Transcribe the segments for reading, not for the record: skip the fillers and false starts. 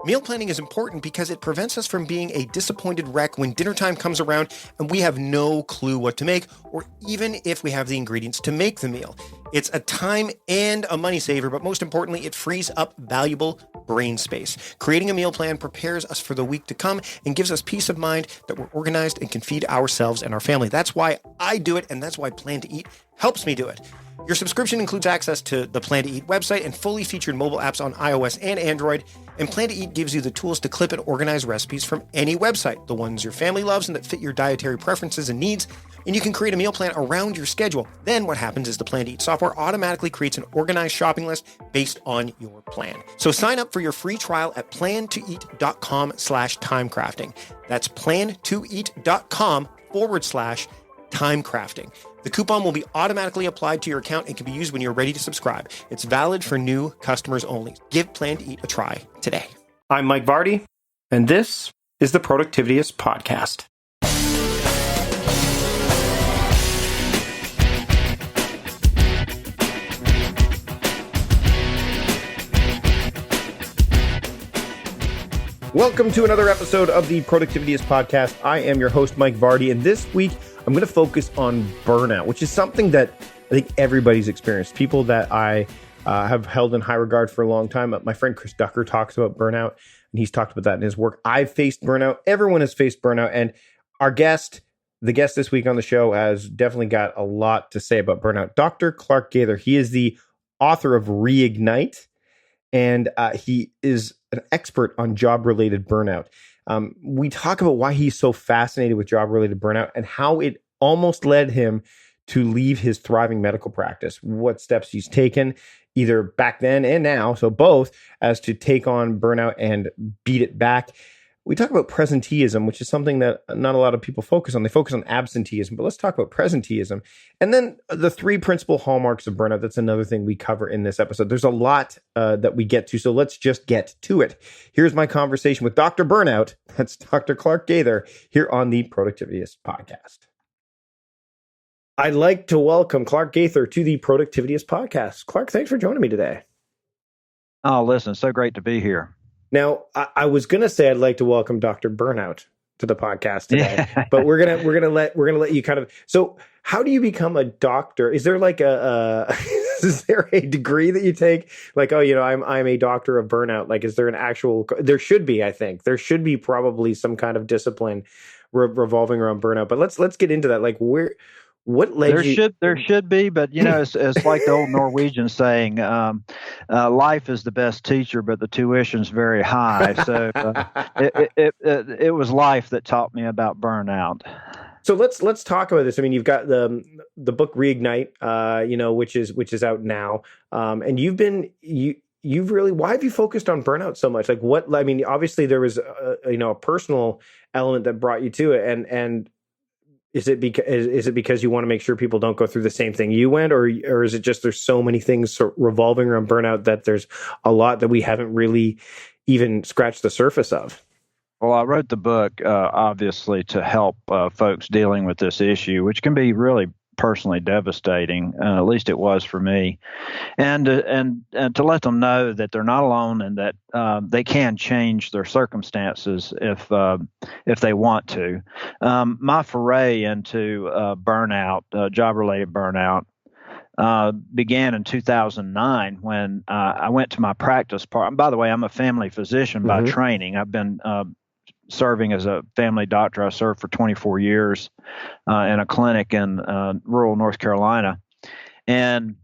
Meal planning is important because it prevents us from being a disappointed wreck when dinner time comes around and we have no clue what to make, or even if we have the ingredients to make the meal. It's a time and a money saver, but most importantly, it frees up valuable brain space. Creating a meal plan prepares us for the week to come and gives us peace of mind that we're organized and can feed ourselves and our family. That's why I do it, and that's why Plan to Eat helps me do it. Your subscription includes access to the Plan to Eat website and fully featured mobile apps on iOS and Android. And Plan to Eat gives you the tools to clip and organize recipes from any website, the ones your family loves and that fit your dietary preferences and needs. And you can create a meal plan around your schedule. Then what happens is the Plan to Eat software automatically creates an organized shopping list based on your plan. So sign up for your free trial at plantoeat.com/timecrafting. That's plantoeat.com/timecrafting. The coupon will be automatically applied to your account and can be used when you're ready to subscribe. It's valid for new customers only. Give Plan to Eat a try today. I'm Mike Vardy, and this is the Productivityist Podcast. Welcome to another episode of the Productivityist Podcast. I am your host, Mike Vardy, and this week I'm going to focus on burnout, which is something that I think everybody's experienced. People that I have held in high regard for a long time. My friend Chris Ducker talks about burnout, and he's talked about that in his work. I've faced burnout. Everyone has faced burnout, and the guest this week on the show has definitely got a lot to say about burnout. Dr. Clark Gaither, he is the author of Reignite, and he is an expert on job-related burnout. We talk about why he's so fascinated with job-related burnout and how it almost led him to leave his thriving medical practice, what steps he's taken, either back then and now, so both, as to take on burnout and beat it back. We talk about presenteeism, which is something that not a lot of people focus on. They focus on absenteeism, but let's talk about presenteeism. And then the 3 principal hallmarks of burnout. That's another thing we cover in this episode. There's a lot that we get to, so let's just get to it. Here's my conversation with Dr. Burnout. That's Dr. Clark Gaither here on the Productivityist Podcast. I'd like to welcome Clark Gaither to the Productivityist Podcast. Clark, thanks for joining me today. Oh, listen, so great to be here. Now, I was gonna say I'd like to welcome Dr. Burnout to the podcast today, but we're gonna let you kind of. So, how do you become a doctor? Is there like is there a degree that you take? Like, I'm a doctor of burnout. Like, is there an actual? There should be. I think there should be probably some kind of discipline revolving around burnout. But let's get into that. Like, what led you? There should be, but it's like the old Norwegian saying, life is the best teacher, but the tuition's very high. So it was life that taught me about burnout. So let's talk about this. I mean, you've got the book Reignite, which is out now, and you've really, why have you focused on burnout so much? Like, what? I mean, obviously there was a personal element that brought you to it, and Is it because you want to make sure people don't go through the same thing you went, or is it just there's so many things revolving around burnout that there's a lot that we haven't really even scratched the surface of? Well, I wrote the book obviously to help folks dealing with this issue, which can be really personally devastating. At least it was for me, and to let them know that they're not alone and that they can change their circumstances if they want to. My foray into burnout, job-related burnout, began in 2009 when I went to my practice part. By the way, I'm a family physician by training. I've been serving as a family doctor. I served for 24 years in a clinic in rural North Carolina. And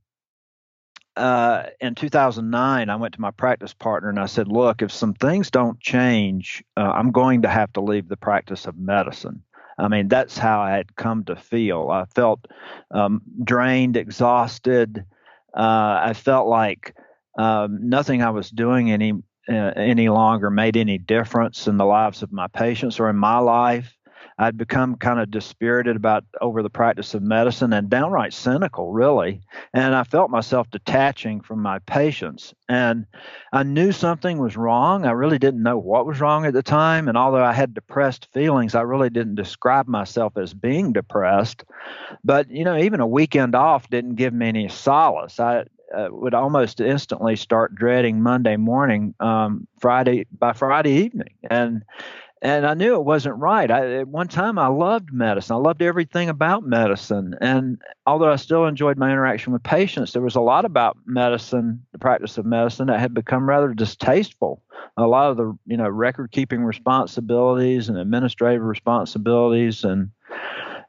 in 2009, I went to my practice partner and I said, look, if some things don't change, I'm going to have to leave the practice of medicine. I mean, that's how I had come to feel. I felt drained, exhausted. I felt like nothing I was doing any longer made any difference in the lives of my patients or in my life. I'd become kind of dispirited over the practice of medicine and downright cynical, really. And I felt myself detaching from my patients. And I knew something was wrong. I really didn't know what was wrong at the time. And although I had depressed feelings, I really didn't describe myself as being depressed. But, even a weekend off didn't give me any solace. would almost instantly start dreading Monday morning, Friday evening, and I knew it wasn't right. At one time, I loved medicine. I loved everything about medicine. And although I still enjoyed my interaction with patients, there was a lot about medicine, the practice of medicine, that had become rather distasteful. A lot of the, record-keeping responsibilities and administrative responsibilities.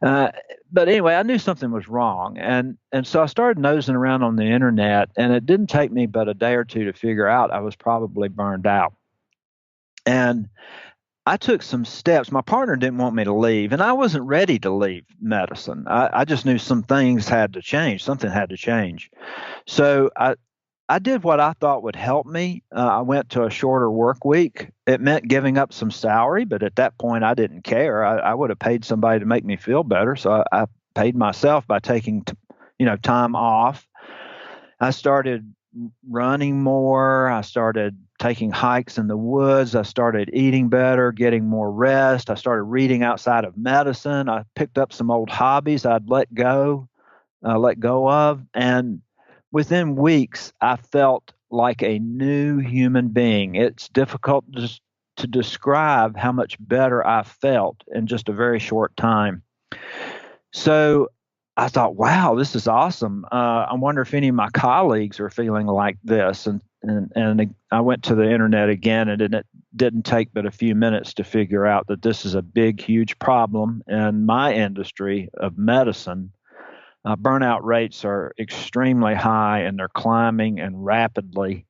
But anyway, I knew something was wrong. And so I started nosing around on the internet, and it didn't take me but a day or two to figure out I was probably burned out. And I took some steps. My partner didn't want me to leave, and I wasn't ready to leave medicine. I just knew some things had to change. Something had to change. So I did what I thought would help me. I went to a shorter work week. It meant giving up some salary, but at that point, I didn't care. I would have paid somebody to make me feel better, so I paid myself by taking, time off. I started running more. I started taking hikes in the woods. I started eating better, getting more rest. I started reading outside of medicine. I picked up some old hobbies I'd let go of. And within weeks, I felt like a new human being. It's difficult to describe how much better I felt in just a very short time. So I thought, wow, this is awesome. I wonder if any of my colleagues are feeling like this. And I went to the internet again, and it didn't take but a few minutes to figure out that this is a big, huge problem in my industry of medicine. Burnout rates are extremely high, and they're climbing and rapidly.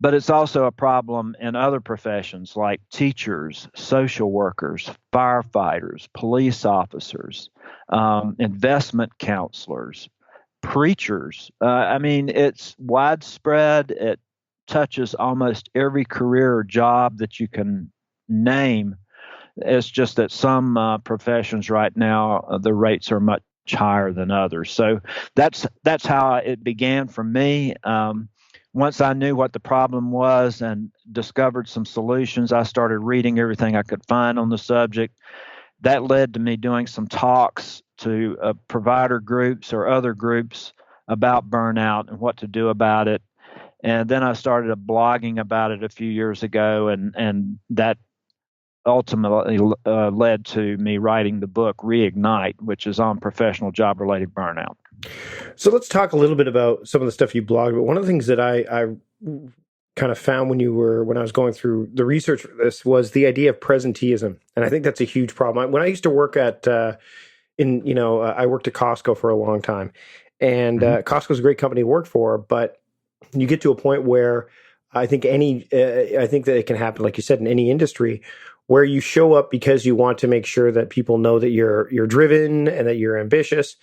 But it's also a problem in other professions like teachers, social workers, firefighters, police officers, investment counselors, preachers. It's widespread. It touches almost every career or job that you can name. It's just that some professions right now, the rates are much higher than others. So that's how it began for me. Once I knew what the problem was and discovered some solutions, I started reading everything I could find on the subject. That led to me doing some talks to provider groups or other groups about burnout and what to do about it. And then I started blogging about it a few years ago, and that ultimately led to me writing the book Reignite, which is on professional job-related burnout. So let's talk a little bit about some of the stuff you blogged. But one of the things that I kind of found when I was going through the research for this was the idea of presenteeism, and I think that's a huge problem. When I used to work I worked at Costco for a long time, and Costco's a great company to work for, but you get to a point where I think that it can happen, like you said, in any industry, where you show up because you want to make sure that people know that you're driven and that you're ambitious.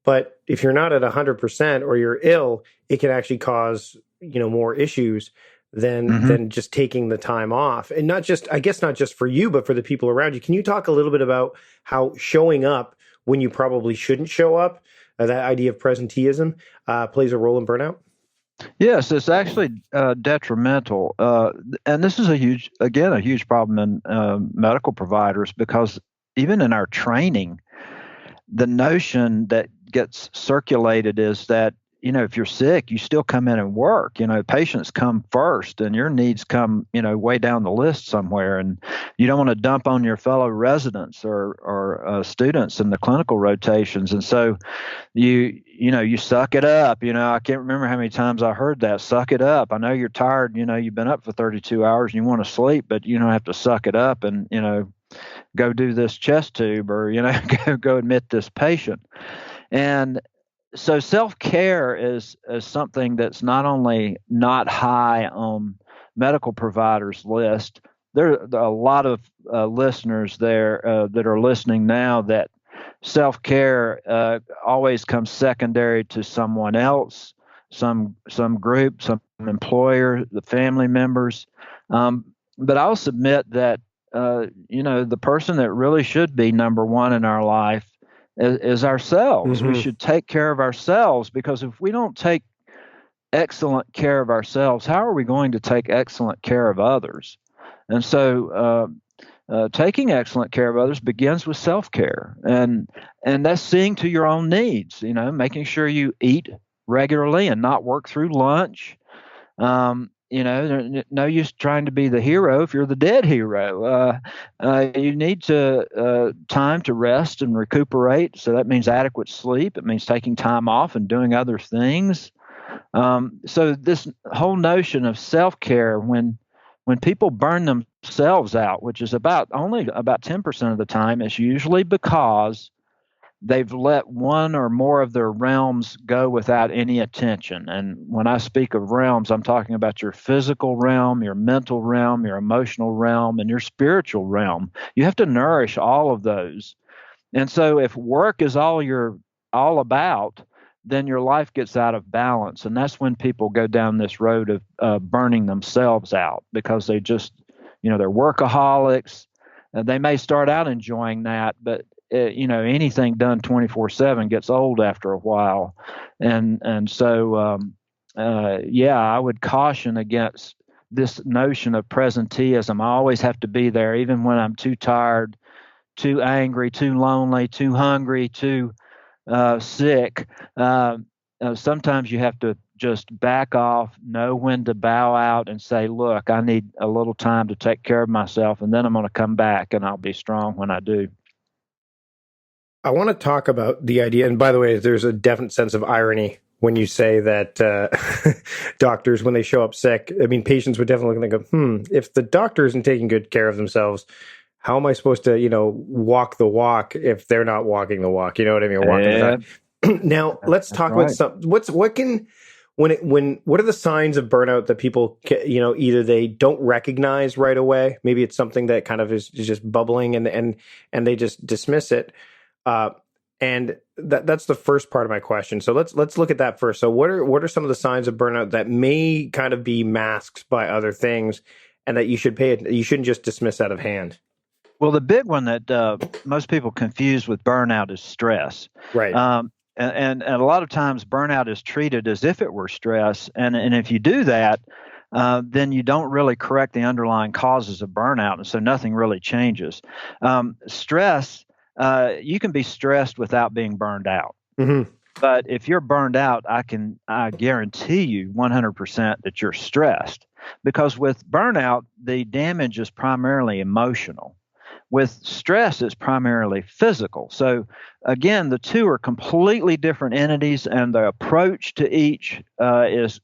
But if you're not at 100% or you're ill, it can actually cause, more issues than just taking the time off. And not just for you, but for the people around you. Can you talk a little bit about how showing up when you probably shouldn't show up, that idea of presenteeism, plays a role in burnout? Yes, it's actually detrimental. And this is a huge problem in medical providers, because even in our training, the notion that gets circulated is that, if you're sick, you still come in and work. Patients come first, and your needs come, way down the list somewhere. And you don't want to dump on your fellow residents or students in the clinical rotations. And so you suck it up. I can't remember how many times I heard that. Suck it up. I know you're tired. You've been up for 32 hours and you want to sleep, but you don't have to suck it up and, go do this chest tube or, go admit this patient. And so self-care is something that's not only not high on medical providers' list. There are a lot of listeners there that are listening now that self-care always comes secondary to someone else, some group, some employer, the family members. But I'll submit that the person that really should be number one in our life is ourselves. We should take care of ourselves, because if we don't take excellent care of ourselves, how are we going to take excellent care of others? And so taking excellent care of others begins with self-care, and that's seeing to your own needs, making sure you eat regularly and not work through lunch. No use trying to be the hero if you're the dead hero. You need time to rest and recuperate. So that means adequate sleep. It means taking time off and doing other things. So this whole notion of self-care, when people burn themselves out, which is only about 10% of the time, it's usually because they've let one or more of their realms go without any attention. And when I speak of realms, I'm talking about your physical realm, your mental realm, your emotional realm, and your spiritual realm. You have to nourish all of those. And so if work is all you're all about, then your life gets out of balance. And that's when people go down this road of burning themselves out, because they just, they're workaholics. They may start out enjoying that, but anything done 24/7 gets old after a while. And so, I would caution against this notion of presenteeism. I always have to be there, even when I'm too tired, too angry, too lonely, too hungry, too sick. Sometimes you have to just back off, know when to bow out and say, look, I need a little time to take care of myself, and then I'm going to come back and I'll be strong when I do. I want to talk about the idea, and by the way, there's a definite sense of irony when you say that doctors, when they show up sick, patients would definitely go, if the doctor isn't taking good care of themselves, how am I supposed to, walk the walk if they're not walking the walk? You know what I mean? Or walking the talk. Now, let's talk about what are the signs of burnout that people, either they don't recognize right away, maybe it's something that kind of is just bubbling and they just dismiss it. And that's the first part of my question. So let's look at that first. So what are some of the signs of burnout that may kind of be masked by other things, and that you shouldn't just dismiss out of hand? Well, the big one that most people confuse with burnout is stress. Right. And a lot of times burnout is treated as if it were stress. And if you do that, then you don't really correct the underlying causes of burnout. And so nothing really changes. Stress, you can be stressed without being burned out. Mm-hmm. But if you're burned out, I guarantee you 100% that you're stressed, because with burnout, the damage is primarily emotional. With stress, it's primarily physical. So again, the two are completely different entities, and the approach to each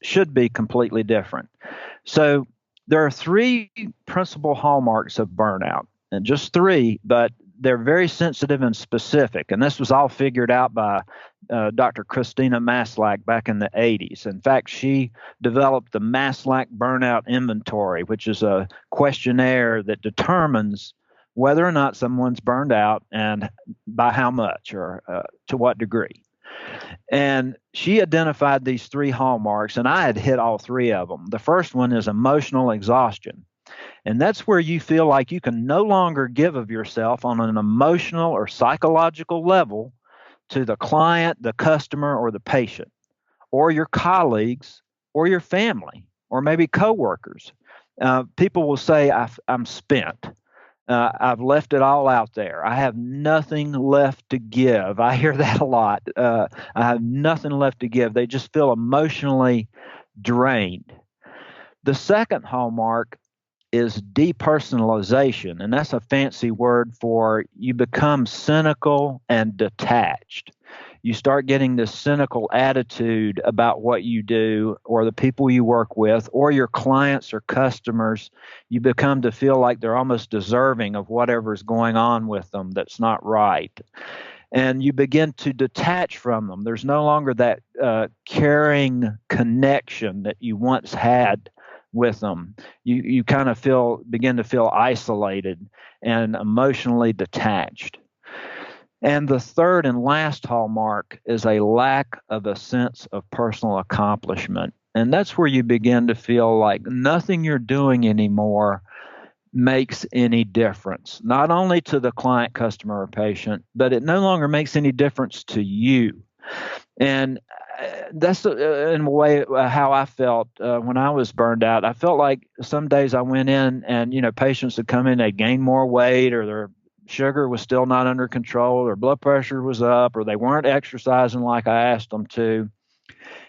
should be completely different. So there are three principal hallmarks of burnout, and just three, but they're very sensitive and specific. And this was all figured out by Dr. Christina Maslach back in the 80s. In fact, she developed the Maslach Burnout Inventory, which is a questionnaire that determines whether or not someone's burned out and by how much or to what degree. And she identified these three hallmarks, and I had hit all three of them. The first one is emotional exhaustion. And that's where you feel like you can no longer give of yourself on an emotional or psychological level to the client, the customer, or the patient, or your colleagues, or your family, or maybe coworkers. People will say, I'm spent. I've left it all out there. I have nothing left to give. I hear that a lot. I have nothing left to give. They just feel emotionally drained. The second hallmark is depersonalization, and that's a fancy word for you become cynical and detached. You start getting this cynical attitude about what you do or the people you work with or your clients or customers. You become to feel like they're almost deserving of whatever's going on with them that's not right. And you begin to detach from them. There's no longer that caring connection that you once had with them. You kind of begin to feel isolated and emotionally detached. And the third and last hallmark is a lack of a sense of personal accomplishment. And that's where you begin to feel like nothing you're doing anymore makes any difference, not only to the client, customer, or patient, but it no longer makes any difference to you. And that's in a way how I felt when I was burned out. I felt like some days I went in and, patients would come in, they'd gain more weight, or their sugar was still not under control, or blood pressure was up, or they weren't exercising like I asked them to.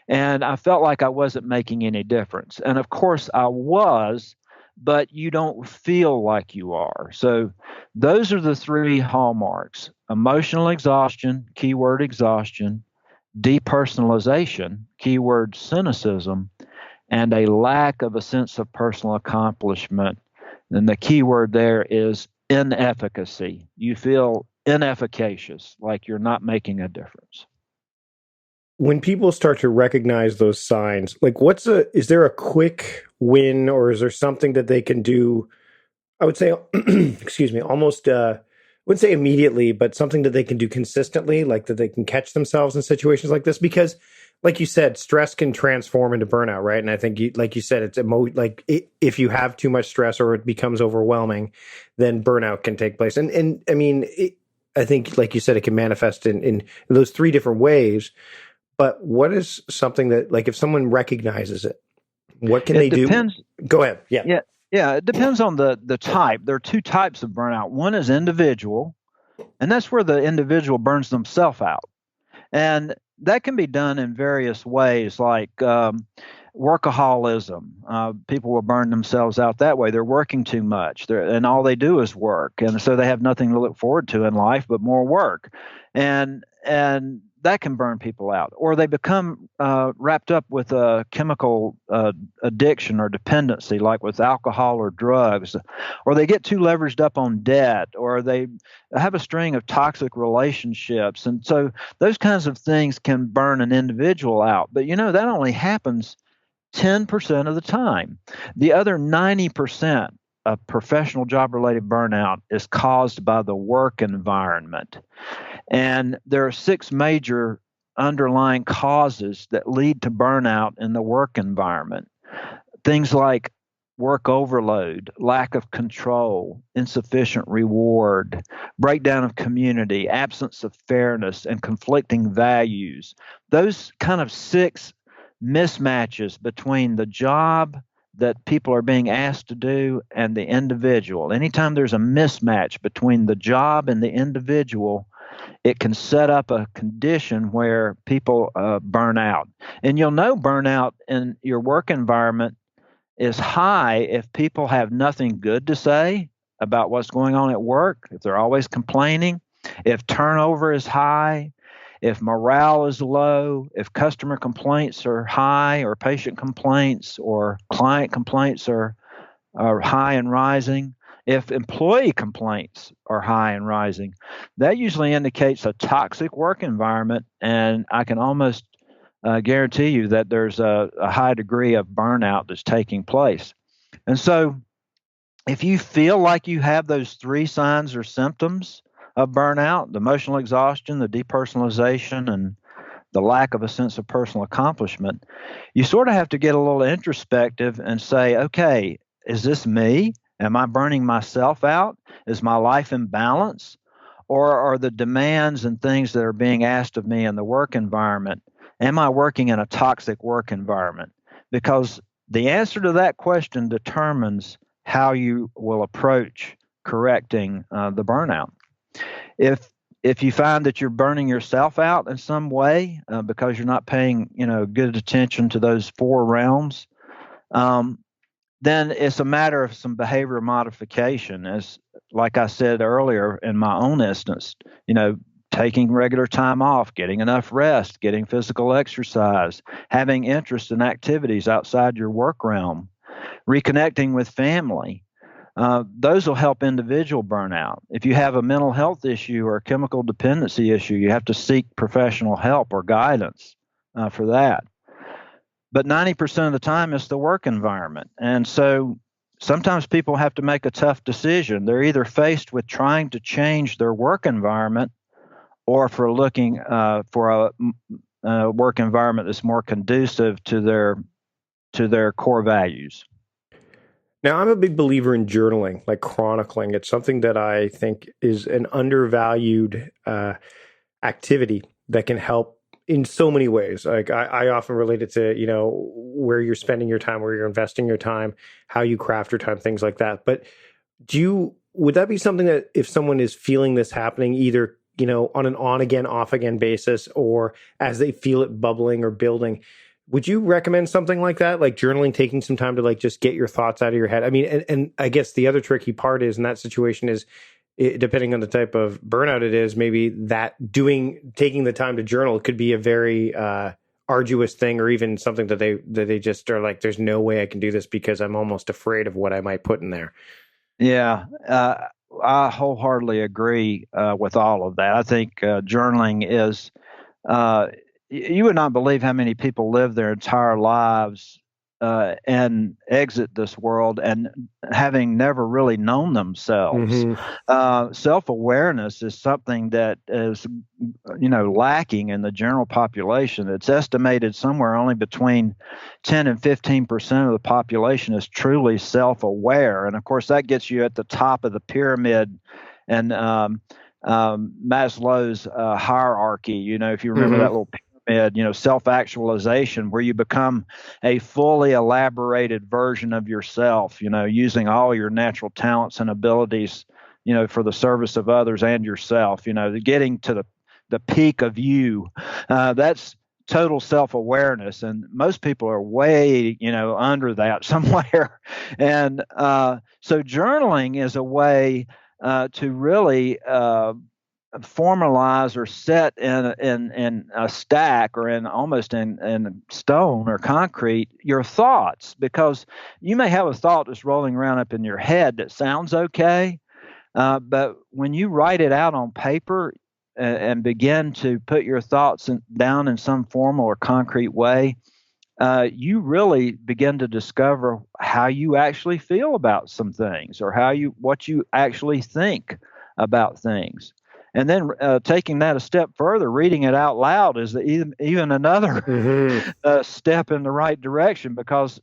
And I felt like I wasn't making any difference. And of course, I was, but you don't feel like you are. So, those are the three hallmarks: emotional exhaustion, keyword exhaustion, depersonalization, keyword cynicism, and a lack of a sense of personal accomplishment. And the key word there is inefficacy. You feel inefficacious, like you're not making a difference. When people start to recognize those signs, like is there a quick win, or is there something that they can do? I would say, excuse me, almost, wouldn't say immediately, but something that they can do consistently, like that they can catch themselves in situations like this. Because, like you said, stress can transform into burnout, right? And I think, like you said, if you have too much stress or it becomes overwhelming, then burnout can take place. And I mean, I think, like you said, it can manifest in those three different ways. But what is something that, like, if someone recognizes it, what can they do? Go ahead. Yeah. Yeah. Yeah, it depends on the type. There are two types of burnout. One is individual, and that's where the individual burns themselves out. And that can be done in various ways, like workaholism. People will burn themselves out that way. They're working too much, and all they do is work, and so they have nothing to look forward to in life but more work, and that can burn people out. Or they become wrapped up with a chemical addiction or dependency, like with alcohol or drugs, or they get too leveraged up on debt, or they have a string of toxic relationships. And so those kinds of things can burn an individual out. But that only happens 10% of the time. The other 90% of professional job-related burnout is caused by the work environment. And there are 6 major underlying causes that lead to burnout in the work environment. Things like work overload, lack of control, insufficient reward, breakdown of community, absence of fairness, and conflicting values. Those kind of 6 mismatches between the job that people are being asked to do and the individual. Anytime there's a mismatch between the job and the individual, it can set up a condition where people burn out. And you'll know burnout in your work environment is high if people have nothing good to say about what's going on at work, if they're always complaining, if turnover is high, if morale is low, if customer complaints are high, or patient complaints or client complaints are high and rising. If employee complaints are high and rising, that usually indicates a toxic work environment, and I can almost guarantee you that there's a high degree of burnout that's taking place. And so if you feel like you have those 3 signs or symptoms of burnout, the emotional exhaustion, the depersonalization, and the lack of a sense of personal accomplishment, you sort of have to get a little introspective and say, okay, is this me? Am I burning myself out? Is my life in balance? Or are the demands and things that are being asked of me in the work environment, am I working in a toxic work environment? Because the answer to that question determines how you will approach correcting the burnout. If you find that you're burning yourself out in some way because you're not paying good attention to those 4 realms, then it's a matter of some behavior modification. As like I said earlier in my own instance, taking regular time off, getting enough rest, getting physical exercise, having interest in activities outside your work realm, reconnecting with family. Those will help individual burnout. If you have a mental health issue or a chemical dependency issue, you have to seek professional help or guidance for that. But 90% of the time, it's the work environment. And so sometimes people have to make a tough decision. They're either faced with trying to change their work environment or for looking for a work environment that's more conducive to their core values. Now, I'm a big believer in journaling, like chronicling. It's something that I think is an undervalued activity that can help in so many ways. Like I often relate it to, where you're spending your time, where you're investing your time, how you craft your time, things like that. But would that be something that if someone is feeling this happening, either, on an on again, off again basis, or as they feel it bubbling or building, Would you recommend something like that, like journaling, taking some time to like just get your thoughts out of your head? I mean, and I guess the other tricky part is in that situation is, depending on the type of burnout it is, maybe taking the time to journal could be a very arduous thing, or even something that they just are like, there's no way I can do this because I'm almost afraid of what I might put in there. Yeah, I wholeheartedly agree with all of that. I think journaling is, uh, you would not believe how many people live their entire lives and exit this world and having never really known themselves. Self-awareness is something that is, lacking in the general population. It's estimated somewhere only between 10 and 15% of the population is truly self-aware. And of course, that gets you at the top of the pyramid and Maslow's hierarchy. If you remember that little pyramid, self-actualization, where you become a fully elaborated version of yourself, using all your natural talents and abilities, for the service of others and yourself, getting to the peak of you. That's total self-awareness. And most people are way, under that somewhere. And so journaling is a way to really formalize or set in a stack, or almost in stone or concrete, your thoughts, because you may have a thought that's rolling around up in your head that sounds okay, but when you write it out on paper and begin to put your thoughts down in some formal or concrete way, you really begin to discover how you actually feel about some things, or what you actually think about things. And then taking that a step further, reading it out loud is even another step in the right direction, because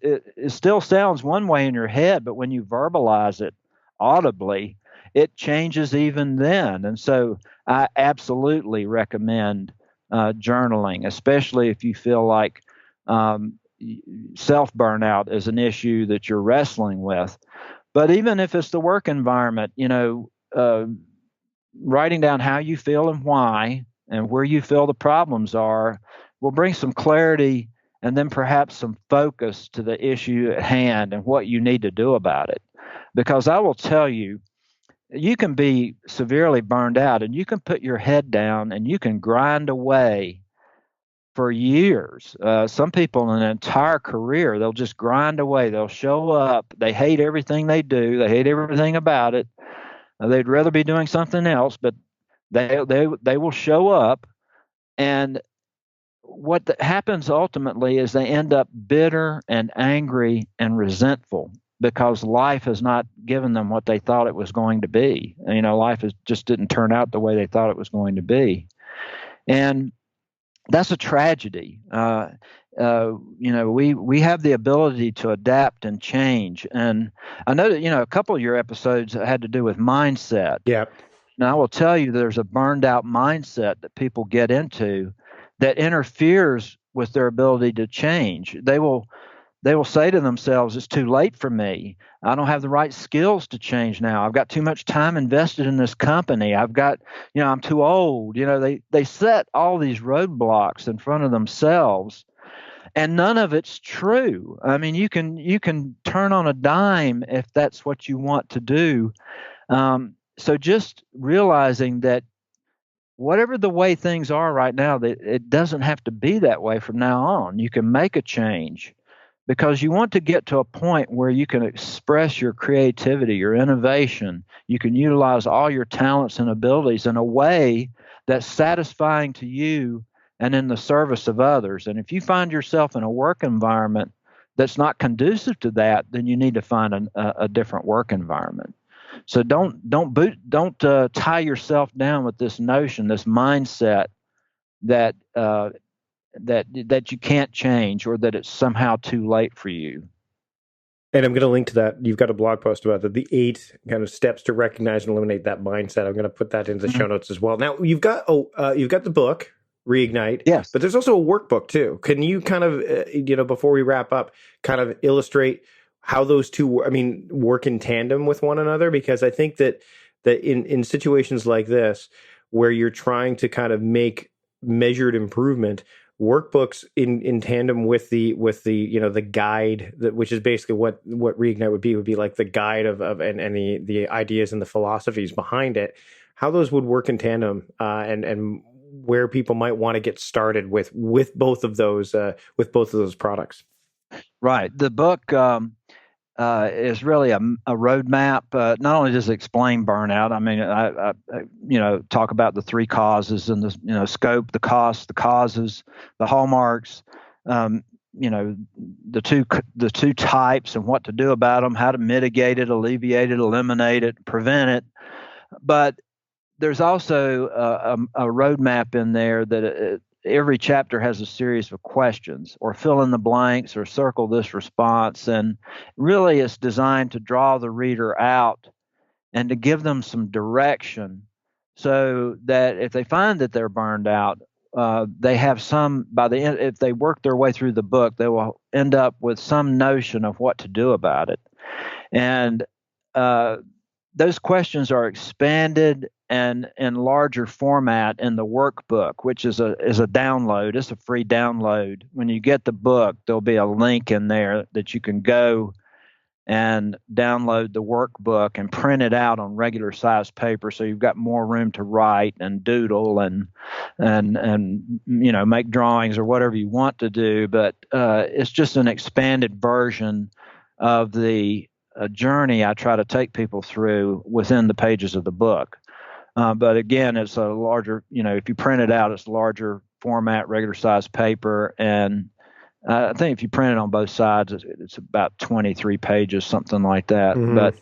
it still sounds one way in your head, but when you verbalize it audibly, it changes even then. And so I absolutely recommend journaling, especially if you feel like self-burnout is an issue that you're wrestling with. But even if it's the work environment, writing down how you feel and why, and where you feel the problems are, will bring some clarity and then perhaps some focus to the issue at hand and what you need to do about it. Because I will tell you, you can be severely burned out and you can put your head down and you can grind away for years. Some people in an entire career, they'll just grind away. They'll show up. They hate everything they do. They hate everything about it. They'd rather be doing something else, but they will show up. And what happens ultimately is they end up bitter and angry and resentful, because life has not given them what they thought it was going to be. Life just didn't turn out the way they thought it was going to be. And that's a tragedy. We have the ability to adapt and change. And I know that, a couple of your episodes had to do with mindset. Yeah. Now, I will tell you, there's a burned out mindset that people get into that interferes with their ability to change. They will say to themselves, it's too late for me. I don't have the right skills to change now. I've got too much time invested in this company. I'm too old. They set all these roadblocks in front of themselves, and none of it's true. I mean, you can turn on a dime if that's what you want to do. So just realizing that whatever the way things are right now, that it doesn't have to be that way from now on. You can make a change, because you want to get to a point where you can express your creativity, your innovation. You can utilize all your talents and abilities in a way that's satisfying to you and in the service of others. And if you find yourself in a work environment that's not conducive to that, then you need to find a different work environment. So don't tie yourself down with this notion, this mindset that you can't change, or that it's somehow too late for you. And I'm going to link to that. You've got a blog post about the 8 kind of steps to recognize and eliminate that mindset. I'm going to put that into the show notes as well. Now, you've got the book Reignite. Yes. But there's also a workbook too. Can you kind of, before we wrap up, kind of illustrate how those two, work in tandem with one another? Because I think that in situations like this, where you're trying to kind of make measured improvement, workbooks in tandem with the the guide, which is basically what Reignite would be like the guide of and the ideas and the philosophies behind it, how those would work in tandem, and where people might want to get started with both of those products. Right. The book is really a roadmap. Not only does it explain burnout, I mean, I talk about the three causes and the scope, the cost, the causes, the hallmarks, the two types and what to do about them, how to mitigate it, alleviate it, eliminate it, prevent it. But there's also a roadmap in there that every chapter has a series of questions, or fill in the blanks, or circle this response. And really it's designed to draw the reader out and to give them some direction, so that if they find that they're burned out, they have some, by the end, if they work their way through the book, they will end up with some notion of what to do about it. And those questions are expanded and in larger format in the workbook, which is a download. It's a free download. When you get the book, there'll be a link in there that you can go and download the workbook and print it out on regular size paper, so you've got more room to write and doodle and make drawings or whatever you want to do. But it's just an expanded version of the journey I try to take people through within the pages of the book. But again, it's a larger, if you print it out, it's larger format, regular size paper. And I think if you print it on both sides, it's about 23 pages, something like that. Mm-hmm. But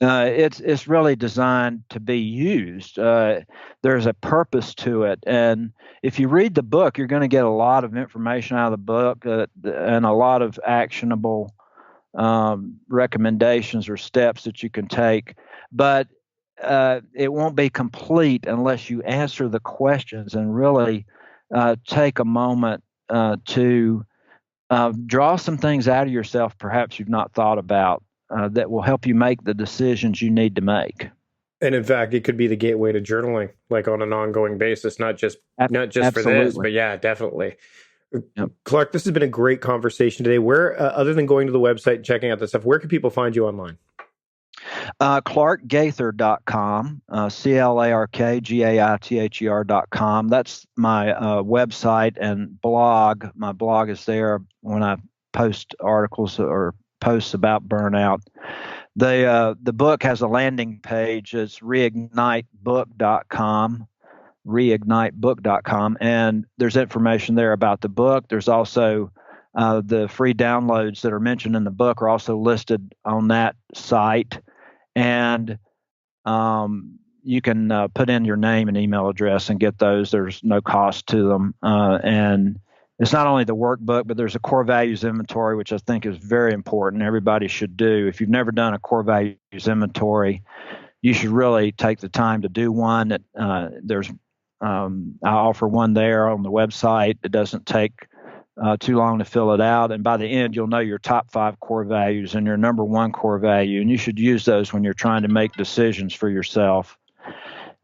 it's really designed to be used. There's a purpose to it. And if you read the book, you're going to get a lot of information out of the book and a lot of actionable recommendations or steps that you can take. But it won't be complete unless you answer the questions and really take a moment to draw some things out of yourself perhaps you've not thought about that will help you make the decisions you need to make. And in fact, it could be the gateway to journaling, like on an ongoing basis, not just Absolutely. For this, but yeah, definitely. Yep. Clark, this has been a great conversation today. Where, other than going to the website and checking out the stuff, where can people find you online? ClarkGaither.com, ClarkGaither.com. That's my website and blog. My blog is there when I post articles or posts about burnout. The book has a landing page. It's reignitebook.com, reignitebook.com, and there's information there about the book. There's also the free downloads that are mentioned in the book are also listed on that site. And you can put in your name and email address and get those. There's no cost to them. And it's not only the workbook, but there's a core values inventory, which I think is very important. Everybody should do. If you've never done a core values inventory, you should really take the time to do one. I offer one there on the website. It doesn't take too long to fill it out. And by the end, you'll know your top 5 core values and your number 1 core value. And you should use those when you're trying to make decisions for yourself.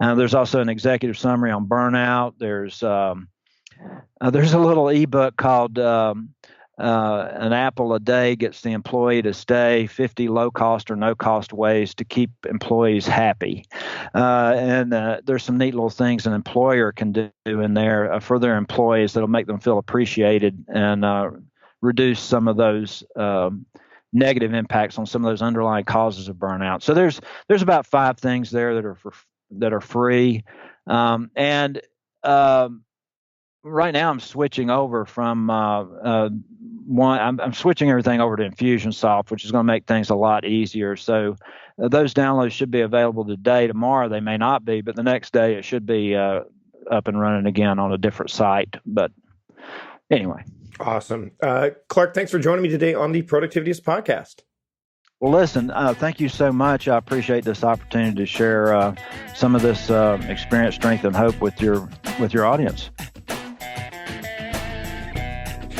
There's also an executive summary on burnout. There's a little ebook called An Apple a Day Gets the Employee to Stay, 50 Low-Cost or No-Cost Ways to Keep Employees Happy. And there's some neat little things an employer can do in there for their employees that'll make them feel appreciated and reduce some of those negative impacts on some of those underlying causes of burnout. So there's about 5 things there that are free. Right now I'm switching over from I'm switching everything over to Infusionsoft, which is going to make things a lot easier. So those downloads should be available today. Tomorrow they may not be, but the next day it should be up and running again on a different site. But anyway. Awesome. Clark, thanks for joining me today on the Productivityist podcast. Well, listen, thank you so much. I appreciate this opportunity to share some of this experience, strength, and hope with your audience.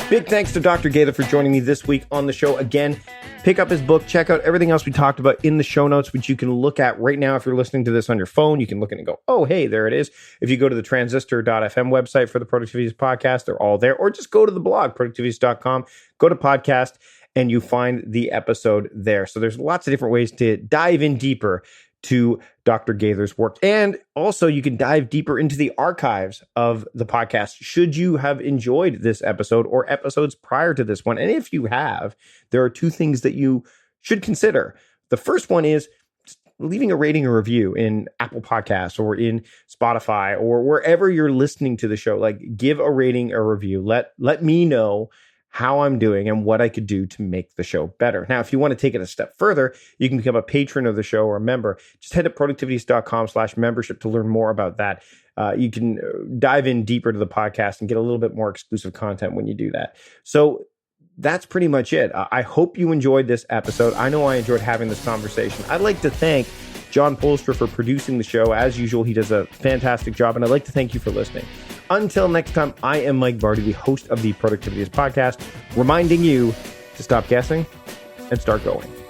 Big thanks to Dr. Gaither for joining me this week on the show. Again, Pick up his book. Check out everything else we talked about in the show notes, which you can look at right now. If you're listening to this on your phone, you can look at it and go, oh, hey, there it is. If you go to the transistor.fm website for the Productivityist podcast, they're all there. Or just go to the blog, productivityist.com, go to podcast, and you find the episode there. So there's lots of different ways to dive in deeper to Dr. Gaither's work. And also you can dive deeper into the archives of the podcast should you have enjoyed this episode or episodes prior to this one. And if you have, there are two things that you should consider. The first one is leaving a rating or review in Apple Podcasts or in Spotify or wherever you're listening to the show. Like, give a rating or review. Let me know how I'm doing and what I could do to make the show better. Now, if you want to take it a step further, you can become a patron of the show or a member. Just head to productivityist.com/membership to learn more about that. You can dive in deeper to the podcast and get a little bit more exclusive content when you do that. So that's pretty much it. I hope you enjoyed this episode. I know I enjoyed having this conversation. I'd like to thank John Polstra for producing the show. As usual, he does a fantastic job, and I'd like to thank you for listening. Until next time, I am Mike Vardy, the host of the Productivityist podcast, reminding you to stop guessing and start going.